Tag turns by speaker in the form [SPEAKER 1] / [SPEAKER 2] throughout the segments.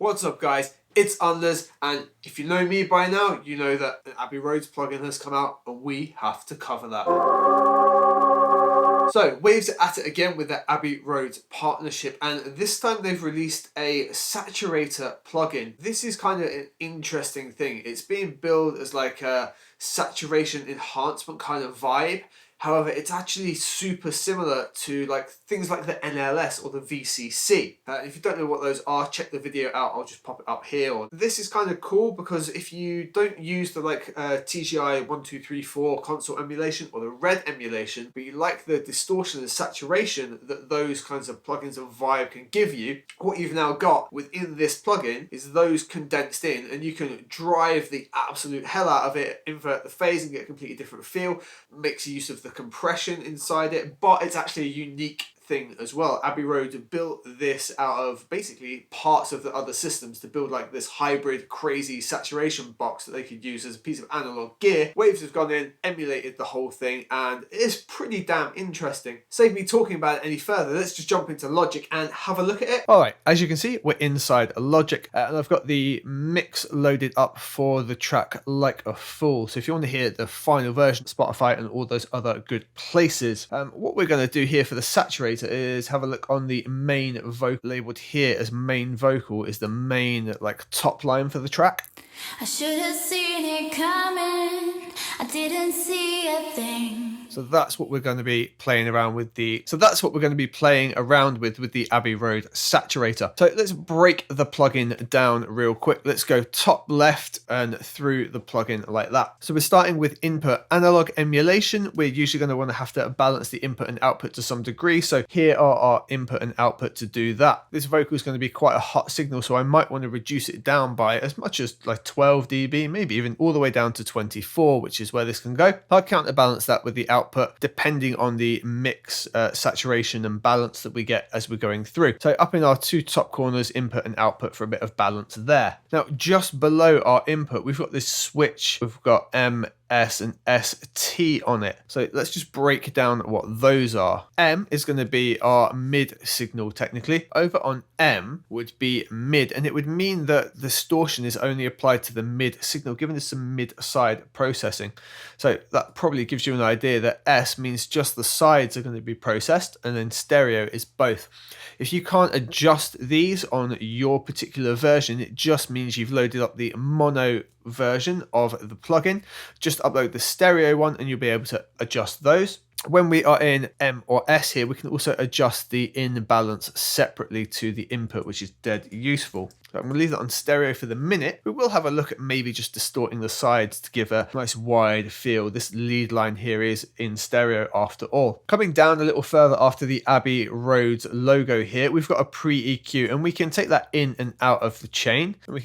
[SPEAKER 1] What's up guys, it's Anders, and if you know me by now, you know that an Abbey Road plugin has come out and we have to cover that. So Waves are at it again with their Abbey Road partnership, and this time they've released a saturator plugin. This is kind of an interesting thing. It's being billed as like a saturation enhancement kind of vibe. However, it's actually super similar to like things like the NLS or the VCC. If you don't know what those are, check the video out. I'll just pop it up here. This is kind of cool because if you don't use the TGI1234 console emulation or the red emulation, but you like the distortion and saturation that those kinds of plugins and vibe can give you, what you've now got within this plugin is those condensed in, and you can drive the absolute hell out of it, invert the phase and get a completely different feel. Makes use of the compression inside it, but it's actually a unique thing as well. Abbey Road built this out of basically parts of the other systems to build like this hybrid crazy saturation box that they could use as a piece of analog gear. Waves have gone in, emulated the whole thing, and it's pretty damn interesting. Save me talking about it any further, let's just jump into Logic and have a look at it. Alright, as you can see, we're inside Logic, and I've got the mix loaded up for the track Like a Fool. So if you want to hear the final version, Spotify and all those other good places. What we're going to do here for the saturator is have a look on the main vocal. Labeled here as main vocal is the main like top line for the track.
[SPEAKER 2] I should have seen it coming, I didn't see a thing.
[SPEAKER 1] So that's what we're going to be playing around with the Abbey Road Saturator. So let's break the plugin down real quick. Let's go top left and through the plugin like that. So we're starting with input analog emulation. We're usually going to have to balance the input and output to some degree. So here are our input and output to do that. This vocal is going to be quite a hot signal, so I might want to reduce it down by as much as like 12 dB, maybe even all the way down to 24, which is where this can go. I'll counterbalance that with the output depending on the mix, saturation and balance that we get as we're going through. So up in our two top corners, input and output for a bit of balance there. Now just below our input, we've got this switch. We've got M, S and ST on it. So let's just break down what those are. M is going to be our mid signal technically. Over on M would be mid, and it would mean that distortion is only applied to the mid signal, giving us some mid side processing. So that probably gives you an idea that S means just the sides are going to be processed, and then stereo is both. If you can't adjust these on your particular version, it just means you've loaded up the mono version of the plugin. Just upload the stereo one and you'll be able to adjust those. When we are in M or S here, we can also adjust the in balance separately to the input, which is dead useful. So I'm going to leave that on stereo for the minute. We will have a look at maybe just distorting the sides to give a nice wide feel. This lead line here is in stereo after all. Coming down a little further after the Abbey Road logo here, we've got a pre-EQ, and we can take that in and out of the chain. And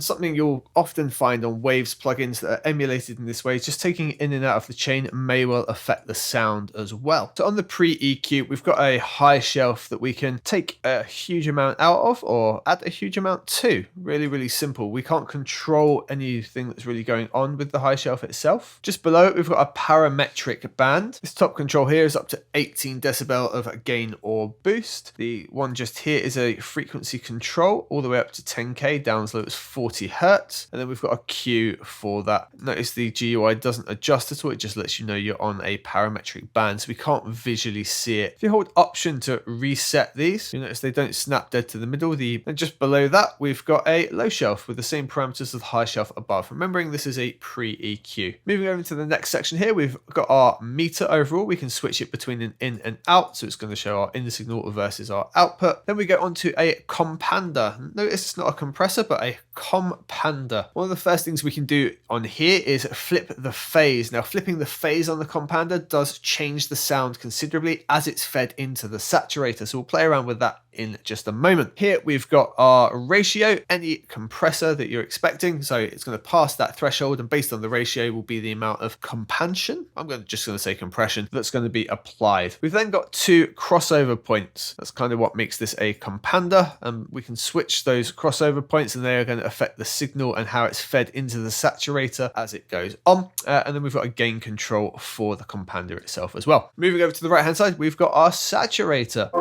[SPEAKER 1] something you'll often find on Waves plugins that are emulated in this way is just taking it in and out of the chain may well affect the sound as well. So on the pre-EQ, we've got a high shelf that we can take a huge amount out of or add a huge amount to. Really simple. We can't control anything that's really going on with the high shelf itself. Just below it, we've got a parametric band. This top control here is up to 18 decibel of gain or boost. The one just here is a frequency control all the way up to 10k, down as low as 40 hertz. And then we've got a Q for that. Notice the GUI doesn't adjust at all. It just lets you know you're on a parametric band, so we can't visually see it. If you hold Option to reset these, you notice they don't snap dead to the middle. And just below that, we've got a low shelf with the same parameters as the high shelf above. Remembering this is a pre-EQ. Moving over to the next section here, we've got our meter overall. We can switch it between an in and out, so it's going to show our in signal versus our output. Then we go on to a compander. Notice it's not a compressor, but a compander. One of the first things we can do on here is flip the phase. Now, flipping the phase on the compander does change the sound considerably as it's fed into the saturator, so we'll play around with that in just a moment. Here we've got our ratio, any compressor that you're expecting, so it's going to pass that threshold, and based on the ratio will be the amount of compansion, just going to say compression, that's going to be applied. We've then got two crossover points. That's kind of what makes this a compander, and we can switch those crossover points, and they are going to affect the signal and how it's fed into the saturator as it goes on. And then we've got a gain control for the compander itself as well. Moving over to the right hand side, we've got our saturator.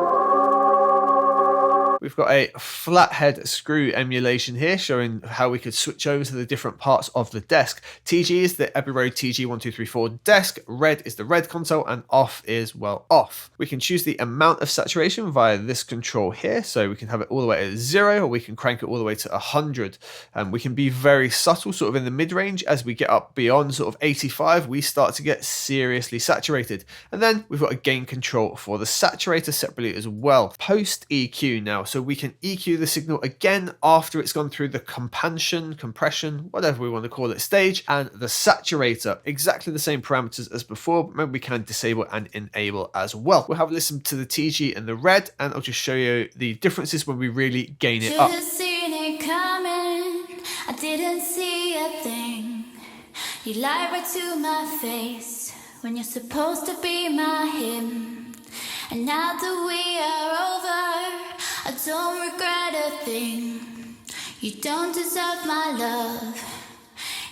[SPEAKER 1] We've got a flathead screw emulation here showing how we could switch over to the different parts of the desk. TG is the Abbey Road TG12321 desk, red is the red console, and off is, well, off. We can choose the amount of saturation via this control here, so we can have it all the way at 0 or we can crank it all the way to 100. We can be very subtle sort of in the mid-range. As we get up beyond sort of 85, we start to get seriously saturated. And then we've got a gain control for the saturator separately as well. Post EQ now, so we can EQ the signal again after it's gone through the compression, whatever we want to call it, stage, and the saturator. Exactly the same parameters as before, but maybe we can disable and enable as well. We'll have a listen to the TG and the red, and I'll just show you the differences when we really gain it up.
[SPEAKER 2] Seen it coming. I didn't see a thing. You lied right to my face when you're supposed to be my him. And now that we are over, I don't regret a thing. You don't deserve my love.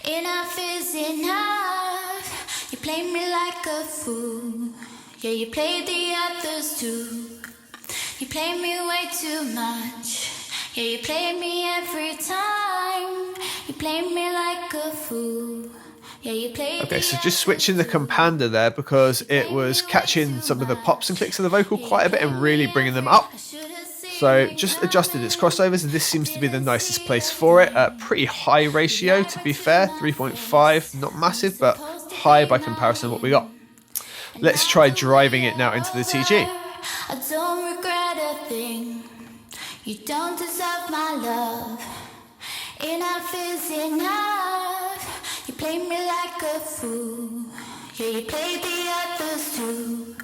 [SPEAKER 2] Enough is enough. You play me like a fool. Yeah, you played the others too. You play me way too much. Yeah, you play me every time. You play me like a fool. Yeah, you play.
[SPEAKER 1] Okay, so just switching the compander there because it was catching some of the pops and clicks of the vocal quite a bit and really bringing them up. So just adjusted its crossovers, and this seems to be the nicest place for it. Pretty high ratio, to be fair, 3.5, not massive, but high by comparison to what we got. Let's try driving it now into the TG.
[SPEAKER 2] I don't regret a thing. You don't deserve my love. Enough is enough. You play me like a fool. Yeah, you play the others too.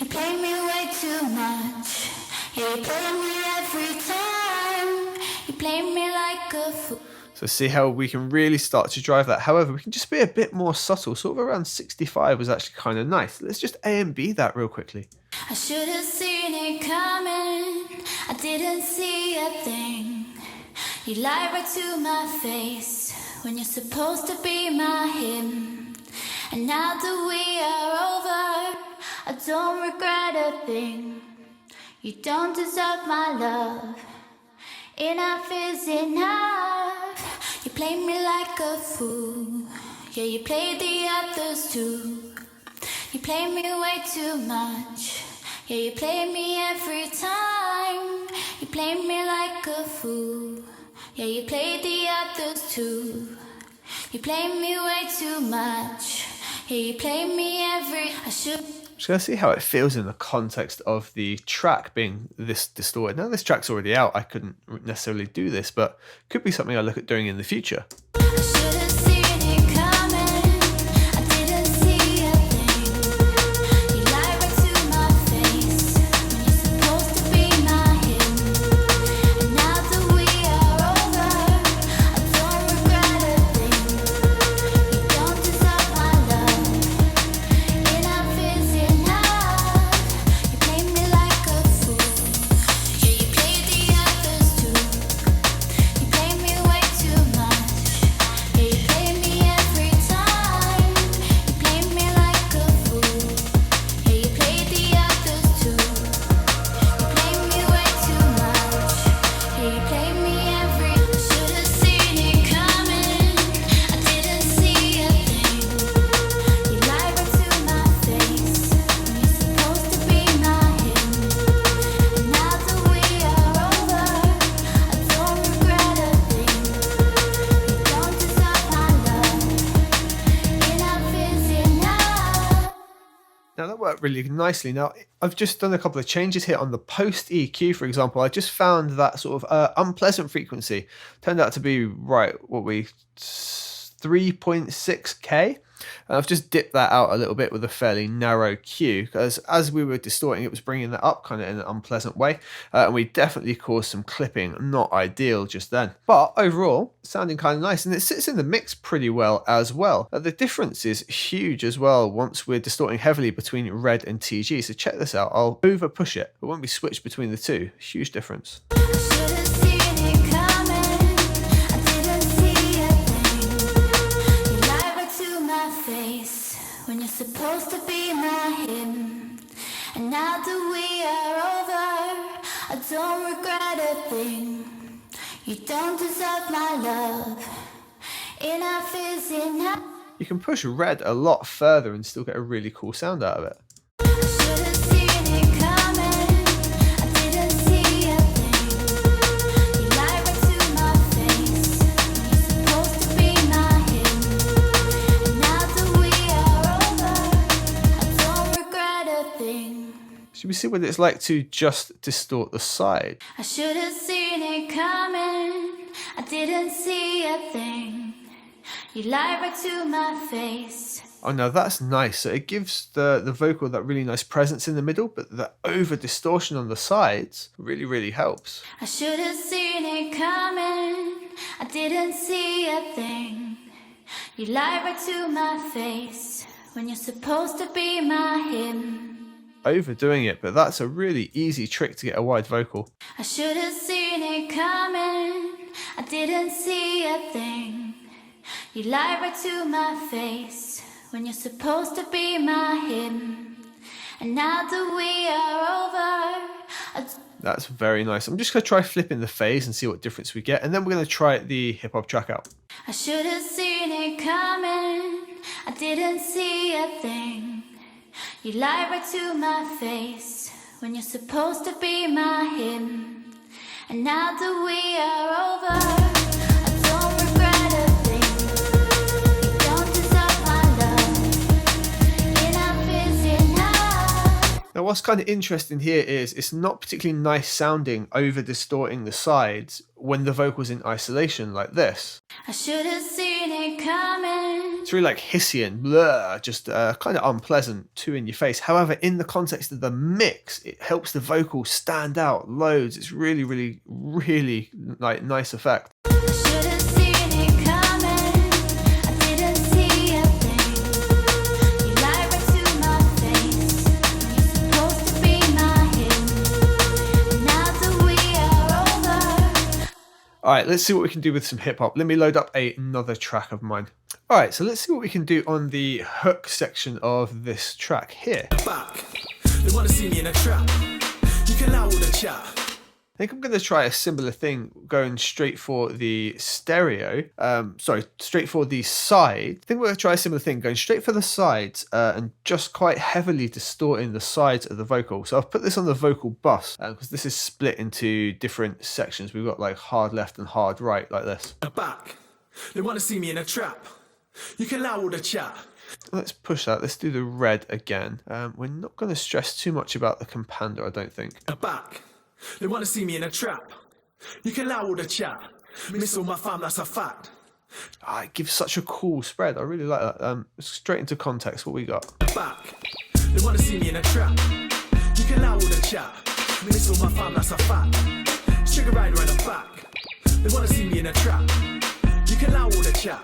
[SPEAKER 2] You play me way too much. Yeah, you play me every time. You play me like a fool.
[SPEAKER 1] So see how we can really start to drive that. However, we can just be a bit more subtle. Sort of around 65 was actually kind of nice. Let's just A and B that real quickly.
[SPEAKER 2] I should have seen it coming. I didn't see a thing. You lied right to my face when you're supposed to be my him. And now that we are over, I don't regret a thing. You don't deserve my love. Enough is enough. You play me like a fool. Yeah, you play the others too. You play me way too much. Yeah, you play me every time. You play me like a fool. Yeah, you play the others too. You play me way too much. Yeah, you play me every. I should.
[SPEAKER 1] Just gonna see how it feels in the context of the track being this distorted. Now this track's already out, I couldn't necessarily do this, but could be something I look at doing in the future. Now that worked really nicely. Now I've just done a couple of changes here on the post EQ, for example. I just found that sort of unpleasant frequency turned out to be 3.6K. And I've just dipped that out a little bit with a fairly narrow Q, because as we were distorting, it was bringing that up kind of in an unpleasant way. And we definitely caused some clipping, not ideal just then. But overall, sounding kind of nice. And it sits in the mix pretty well as well. The difference is huge as well once we're distorting heavily between red and TG. So check this out. I'll over push it, but when we switch between the two, huge difference.
[SPEAKER 2] When you're supposed to be my him. And now that we are over, I don't regret a thing. You don't deserve my love. Enough is enough.
[SPEAKER 1] You can push red a lot further and still get a really cool sound out of it.
[SPEAKER 2] Should've seen it coming. I didn't see a thing. You lied right to my face. You're supposed to be my him. And now that we are over, I don't regret a thing.
[SPEAKER 1] Should we see what it's like to just distort the side?
[SPEAKER 2] I should have seen it coming. I didn't see a thing. You lied right to my face.
[SPEAKER 1] Oh no, that's nice. So it gives the vocal that really nice presence in the middle, but the over distortion on the sides really helps.
[SPEAKER 2] I should have seen it coming. I didn't see a thing. You lied right to my face when you're supposed to be my him.
[SPEAKER 1] Overdoing it, but that's a really easy trick to get a wide vocal.
[SPEAKER 2] I should have seen it coming. I didn't see a thing. You lied right to my face when you're supposed to be my him. And now that we are over,
[SPEAKER 1] That's very nice. I'm just going to try flipping the phase and see what difference we get, and then we're going to try the hip hop track out.
[SPEAKER 2] I should have seen it coming. I didn't see a thing. You lied right to my face when you're supposed to be my him. And now that we are over, I don't regret a thing. You don't deserve my love. Enough is enough.
[SPEAKER 1] Now what's kind of interesting here is it's not particularly nice sounding over distorting the sides when the vocal's in isolation like this.
[SPEAKER 2] I should have seen it coming.
[SPEAKER 1] It's really like hissy and blur, just kind of unpleasant, too in your face. However, in the context of the mix, it helps the vocal stand out loads. It's really like nice effect.
[SPEAKER 2] I should have seen it coming. I didn't see a thing. You lied right to my face when you're supposed to be my him. And now that we are over.
[SPEAKER 1] All right, let's see what we can do with some hip hop. Let me load up another track of mine. All right, so let's see what we can do on the hook section of this track here.
[SPEAKER 3] Back. They want to see me in a trap. You can allow all the chat.
[SPEAKER 1] I think I'm going to try a similar thing going straight for the stereo. Straight for the side. I think we're going to try a similar thing going straight for the sides and just quite heavily distorting the sides of the vocal. So I've put this on the vocal bus because this is split into different sections. We've got like hard left and hard right like this.
[SPEAKER 3] Back. They want to see me in a trap. You can allow all the chat.
[SPEAKER 1] Let's push that. Let's do the red again. We're not going to stress too much about the compander, I don't think.
[SPEAKER 3] Back. They want to see me in a trap. You can allow all the chat. Miss all my fam, that's a fact.
[SPEAKER 1] It gives such a cool spread. I really like that. Straight into context, what we got.
[SPEAKER 3] Back. They want to see me in a trap. You can allow all the chat. Miss all my fam, that's a fact. Sugar rider in the back. They want to see me in a trap. You can allow all the chat.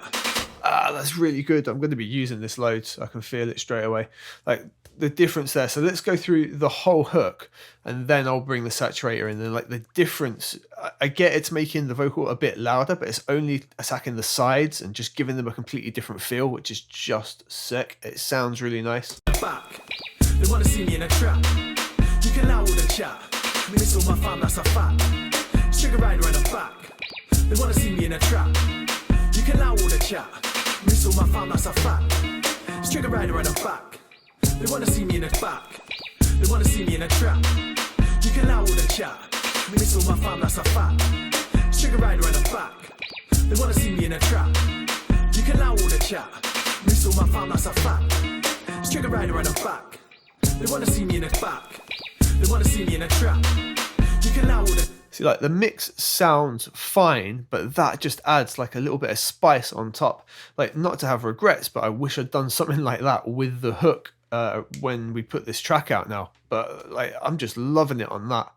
[SPEAKER 1] That's really good. I'm going to be using this loads. I can feel it straight away. Like the difference there. So let's go through the whole hook and then I'll bring the saturator in. And like the difference, I get it's making the vocal a bit louder, but it's only attacking the sides and just giving them a completely different feel, which is just sick. It sounds really nice.
[SPEAKER 3] Back. They want to see me in a trap. You can allow all the chat. Miss all my fam, that's a fact. Sugar rider in the back. They want to see me in a trap. You can allow all the chat. Miss all my fam, that's a fact. Trigger rider in the back. They want to see me in the back. They want to see me in a trap. You can allow all the chat. Miss all my fam, that's a fact. Trigger rider in the back. They want to see me in a trap. You can allow all the chat. Miss all my fam, that's a fact. Trigger rider in the back. They want to see me in the back. They want to see me in a trap. You can allow all the.
[SPEAKER 1] See, like the mix sounds fine, but that just adds like a little bit of spice on top. Like, not to have regrets, but I wish I'd done something like that with the hook when we put this track out now. But like, I'm just loving it on that.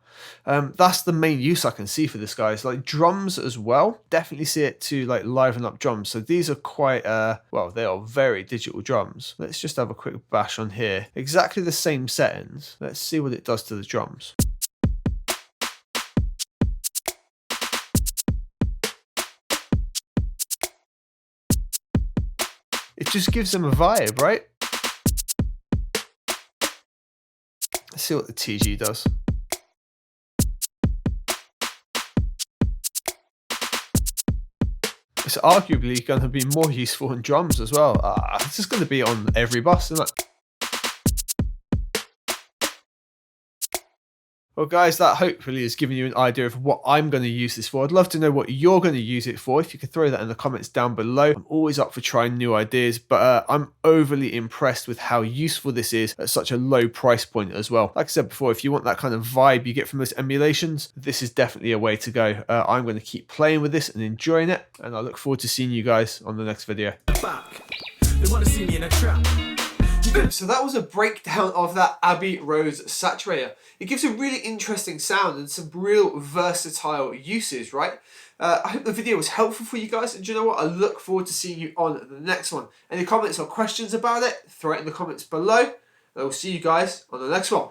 [SPEAKER 1] That's the main use I can see for this, guys. Like drums as well, definitely see it to like liven up drums. So these are quite well, they are very digital drums. Let's just have a quick bash on here. Exactly the same settings. Let's see what it does to the drums. It just gives them a vibe, right? Let's see what the TG does. It's arguably going to be more useful in drums as well. It's just going to be on every bus, isn't it? Well guys, that hopefully has given you an idea of what I'm going to use this for. I'd love to know what you're going to use it for. If you could throw that in the comments down below. I'm always up for trying new ideas, but I'm overly impressed with how useful this is at such a low price point as well. Like I said before, if you want that kind of vibe you get from those emulations, this is definitely a way to go. I'm going to keep playing with this and enjoying it, and I look forward to seeing you guys on the next video.
[SPEAKER 3] They want to see me in a trap.
[SPEAKER 1] So that was a breakdown of that Abbey Road Saturator. It gives a really interesting sound and some real versatile uses, right? I hope the video was helpful for you guys, and do you know what? I look forward to seeing you on the next one. Any comments or questions about it, throw it in the comments below, and I will see you guys on the next one.